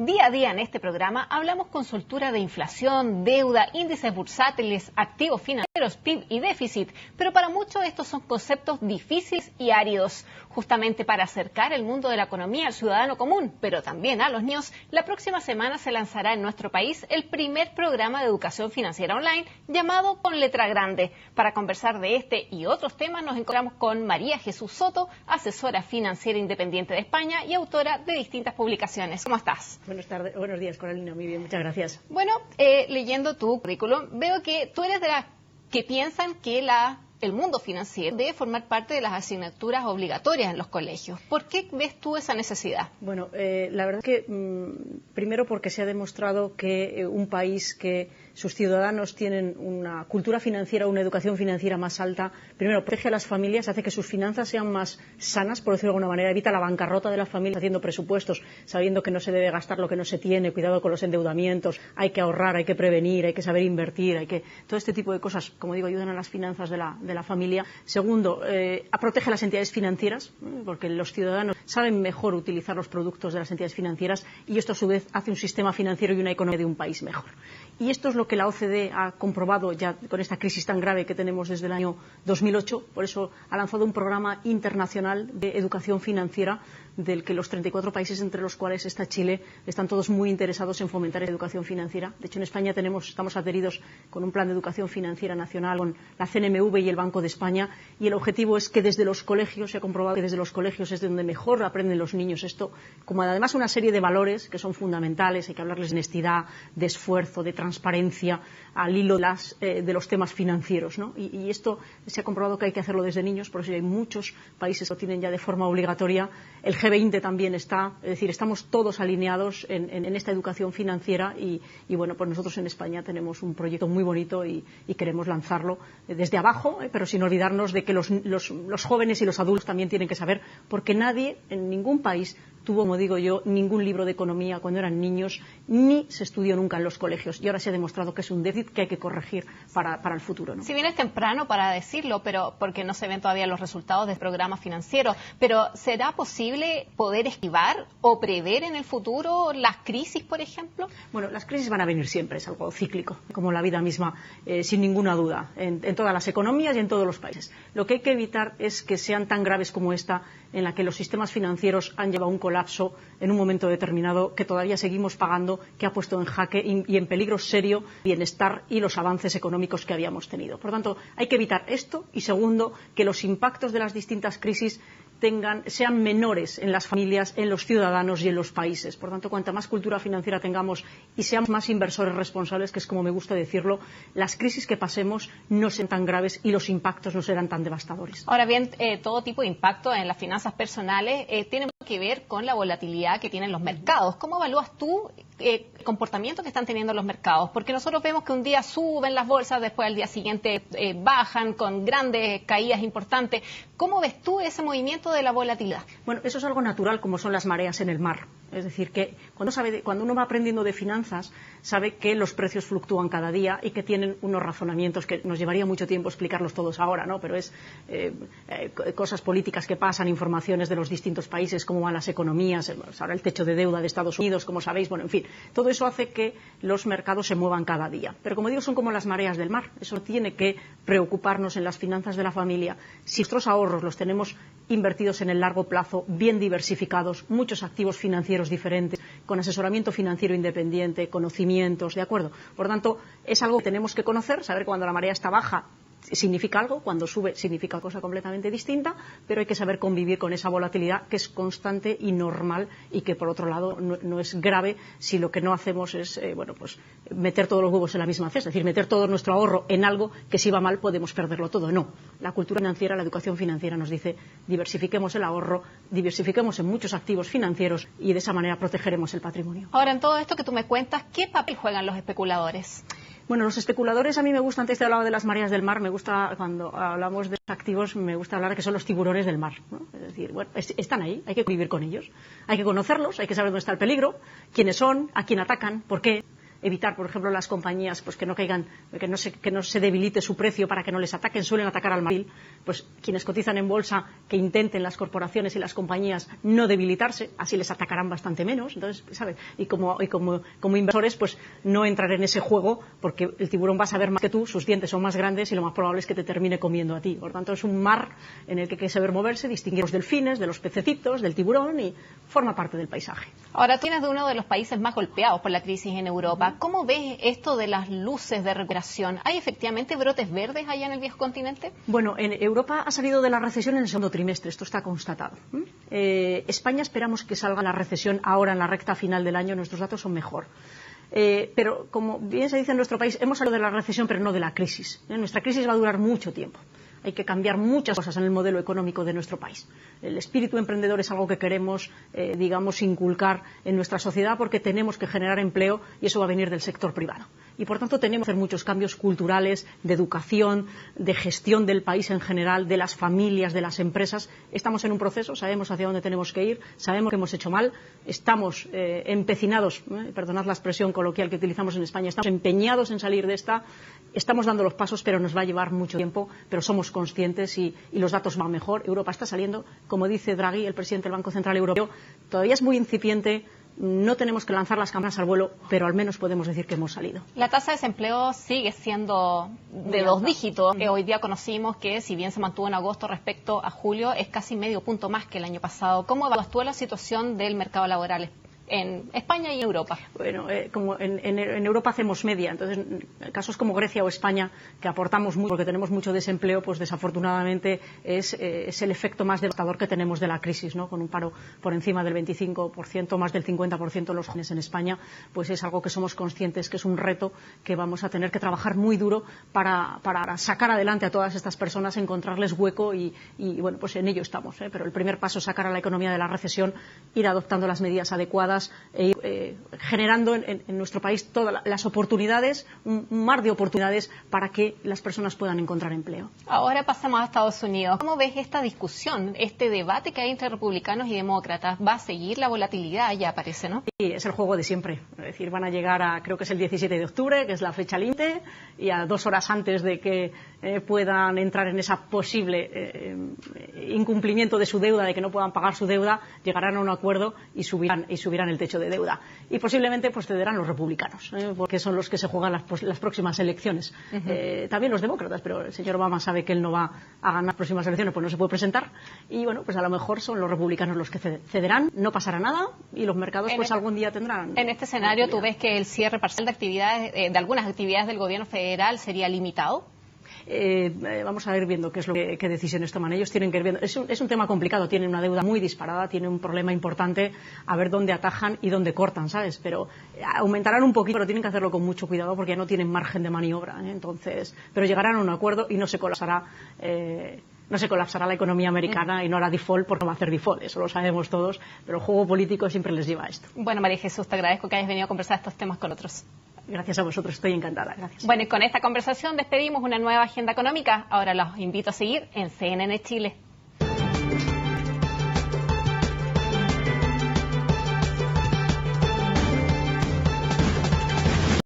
Día a día en este programa hablamos con soltura de inflación, deuda, índices bursátiles, activos financieros, PIB y déficit, pero para muchos estos son conceptos difíciles y áridos. Justamente para acercar el mundo de la economía al ciudadano común, pero también a los niños, la próxima semana se lanzará en nuestro país el primer programa de educación financiera online llamado Con Letra Grande. Para conversar de este y otros temas nos encontramos con María Jesús Soto, asesora financiera independiente de España y autora de distintas publicaciones. ¿Cómo estás? Buenos días, Carolina. Muy bien, muchas gracias. Bueno, leyendo tu currículum, veo que tú eres de las que piensan que el mundo financiero debe formar parte de las asignaturas obligatorias en los colegios. ¿Por qué ves tú esa necesidad? Bueno, la verdad es que primero porque se ha demostrado que un país que sus ciudadanos tienen una cultura financiera, una educación financiera más alta, primero protege a las familias, hace que sus finanzas sean más sanas, por decirlo de alguna manera, evita la bancarrota de las familias haciendo presupuestos, sabiendo que no se debe gastar lo que no se tiene, cuidado con los endeudamientos, hay que ahorrar, hay que prevenir, hay que saber invertir, todo este tipo de cosas, como digo, ayudan a las finanzas de la familia. Segundo, protege a las entidades financieras, porque los ciudadanos saben mejor utilizar los productos de las entidades financieras y esto a su vez hace un sistema financiero y una economía de un país mejor. Y esto es lo que la OCDE ha comprobado ya con esta crisis tan grave que tenemos desde el año 2008. Por eso ha lanzado un programa internacional de educación financiera del que los 34 países, entre los cuales está Chile, están todos muy interesados en fomentar la educación financiera. De hecho, en España estamos adheridos con un plan de educación financiera nacional con la CNMV y el Banco de España, y el objetivo es que desde los colegios, se ha comprobado que desde los colegios es donde mejor aprenden los niños esto, como además una serie de valores que son fundamentales, hay que hablarles de honestidad, de esfuerzo, de transparencia, al hilo de los temas financieros, ¿no? Y esto se ha comprobado que hay que hacerlo desde niños, por eso hay muchos países que lo tienen ya de forma obligatoria. El G20 también está, es decir, estamos todos alineados en esta educación financiera y bueno, pues nosotros en España tenemos un proyecto muy bonito y queremos lanzarlo desde abajo, pero sin olvidarnos de que los jóvenes y los adultos también tienen que saber, porque nadie en ningún país tuvo, como digo yo, ningún libro de economía cuando eran niños, ni se estudió nunca en los colegios. Y ahora se ha demostrado que es un déficit que hay que corregir para el futuro, ¿no? Si bien es temprano para decirlo, pero porque no se ven todavía los resultados del programa financiero, pero ¿será posible poder esquivar o prever en el futuro las crisis, por ejemplo? Bueno, las crisis van a venir siempre, es algo cíclico, como la vida misma, sin ninguna duda, en todas las economías y en todos los países. Lo que hay que evitar es que sean tan graves como esta, en la que los sistemas financieros han llevado a un colapso en un momento determinado que todavía seguimos pagando, que ha puesto en jaque y en peligro serio el bienestar y los avances económicos que habíamos tenido. Por lo tanto, hay que evitar esto y, segundo, que los impactos de las distintas crisis sean menores en las familias, en los ciudadanos y en los países. Por tanto, cuanta más cultura financiera tengamos y seamos más inversores responsables, que es como me gusta decirlo, las crisis que pasemos no serán tan graves y los impactos no serán tan devastadores. Ahora bien, todo tipo de impacto en las finanzas personales tiene que ver con la volatilidad que tienen los mercados. ¿Cómo evalúas tú el comportamiento que están teniendo los mercados? Porque nosotros vemos que un día suben las bolsas, después al día siguiente bajan con grandes caídas importantes. ¿Cómo ves tú ese movimiento de la volatilidad? Bueno, eso es algo natural, como son las mareas en el mar. Es decir, que cuando uno va aprendiendo de finanzas, sabe que los precios fluctúan cada día y que tienen unos razonamientos que nos llevaría mucho tiempo explicarlos todos ahora, ¿no? Pero es cosas políticas que pasan, informaciones de los distintos países, cómo van las economías, ahora el techo de deuda de Estados Unidos, como sabéis, bueno, en fin, todo eso hace que los mercados se muevan cada día. Pero como digo, son como las mareas del mar. Eso tiene que preocuparnos en las finanzas de la familia. Si nuestros ahorros los tenemos invertidos en el largo plazo, bien diversificados, muchos activos financieros diferentes, con asesoramiento financiero independiente, conocimientos, ¿de acuerdo? Por tanto, es algo que tenemos que conocer, saber que cuando la marea está baja significa algo, cuando sube significa cosa completamente distinta, pero hay que saber convivir con esa volatilidad que es constante y normal y que, por otro lado, no es grave si lo que no hacemos es meter todos los huevos en la misma cesta, es decir, meter todo nuestro ahorro en algo que si va mal podemos perderlo todo. No, la cultura financiera, la educación financiera nos dice diversifiquemos el ahorro, diversifiquemos en muchos activos financieros y de esa manera protegeremos el patrimonio. Ahora, en todo esto que tú me cuentas, ¿qué papel juegan los especuladores? Bueno, los especuladores a mí me gusta, antes te hablaba de las mareas del mar, me gusta, cuando hablamos de los activos, me gusta hablar que son los tiburones del mar, ¿no? Es decir, bueno, están ahí, hay que vivir con ellos, hay que conocerlos, hay que saber dónde está el peligro, quiénes son, a quién atacan, por qué, evitar, por ejemplo, las compañías pues que no caigan, que no se debilite su precio para que no les ataquen, suelen atacar al margen, pues quienes cotizan en bolsa que intenten las corporaciones y las compañías no debilitarse, así les atacarán bastante menos. Entonces, ¿sabes? Y como inversores, pues no entrar en ese juego, porque el tiburón va a saber más que tú, sus dientes son más grandes y lo más probable es que te termine comiendo a ti. Por tanto, es un mar en el que hay que saber moverse, distinguir los delfines, de los pececitos, del tiburón, y forma parte del paisaje. Ahora, tú vienes de uno de los países más golpeados por la crisis en Europa. ¿Cómo ves esto de las luces de recuperación? ¿Hay efectivamente brotes verdes allá en el viejo continente? Bueno, en Europa ha salido de la recesión en el segundo trimestre, esto está constatado. España esperamos que salga la recesión ahora en la recta final del año, nuestros datos son mejor. Pero, como bien se dice en nuestro país, hemos salido de la recesión, pero no de la crisis. Nuestra crisis va a durar mucho tiempo. Hay que cambiar muchas cosas en el modelo económico de nuestro país. El espíritu emprendedor es algo que queremos, inculcar en nuestra sociedad, porque tenemos que generar empleo y eso va a venir del sector privado. Y, por tanto, tenemos que hacer muchos cambios culturales, de educación, de gestión del país en general, de las familias, de las empresas. Estamos en un proceso, sabemos hacia dónde tenemos que ir, sabemos que hemos hecho mal, estamos empecinados, perdonad la expresión coloquial que utilizamos en España, estamos empeñados en salir de esta, estamos dando los pasos, pero nos va a llevar mucho tiempo, pero somos conscientes y los datos van mejor. Europa está saliendo, como dice Draghi, el presidente del Banco Central Europeo, todavía es muy incipiente. No tenemos que lanzar las campanas al vuelo, pero al menos podemos decir que hemos salido. La tasa de desempleo sigue siendo de 2 dígitos. Hoy día conocimos que, si bien se mantuvo en agosto respecto a julio, es casi medio punto más que el año pasado. ¿Cómo evalúas tú la situación del mercado laboral en España y Europa? Bueno, como en Europa hacemos media, entonces en casos como Grecia o España, que aportamos mucho porque tenemos mucho desempleo, pues desafortunadamente es el efecto más devastador que tenemos de la crisis, ¿no? Con un paro por encima del 25%, más del 50% de los jóvenes en España, pues es algo que somos conscientes que es un reto que vamos a tener que trabajar muy duro para sacar adelante a todas estas personas, encontrarles hueco y bueno, pues en ello estamos, pero el primer paso es sacar a la economía de la recesión, ir adoptando las medidas adecuadas, generando en nuestro país todas las oportunidades, un mar de oportunidades para que las personas puedan encontrar empleo. Ahora pasamos a Estados Unidos. ¿Cómo ves esta discusión, este debate que hay entre republicanos y demócratas? ¿Va a seguir la volatilidad? Ya parece, ¿no? Sí, es el juego de siempre. Es decir, van a llegar a, creo que es el 17 de octubre, que es la fecha límite, y a 2 horas antes de que puedan entrar en esa posible incumplimiento de su deuda, de que no puedan pagar su deuda, llegarán a un acuerdo y subirán el techo de deuda. Y posiblemente pues cederán los republicanos, porque son los que se juegan las próximas elecciones. También los demócratas, pero el señor Obama sabe que él no va a ganar las próximas elecciones, pues no se puede presentar. Y bueno, pues a lo mejor son los republicanos los que cederán, no pasará nada y los mercados pues algún día tendrán. En este escenario, ¿tú ves que el cierre parcial de actividades, de algunas actividades del gobierno federal sería limitado? Vamos a ir viendo qué decisiones toman. Ellos tienen que ir viendo. Es un tema complicado, tienen una deuda muy disparada, tienen un problema importante, a ver dónde atajan y dónde cortan, ¿sabes? Pero aumentarán un poquito, pero tienen que hacerlo con mucho cuidado porque ya no tienen margen de maniobra, entonces, pero llegarán a un acuerdo y no se colapsará la economía americana y no hará default porque no va a hacer default, eso lo sabemos todos, pero el juego político siempre les lleva a esto. Bueno, María Jesús, te agradezco que hayas venido a conversar estos temas con otros. Gracias a vosotros, estoy encantada. Gracias. Bueno, y con esta conversación despedimos una nueva agenda económica. Ahora los invito a seguir en CNN Chile.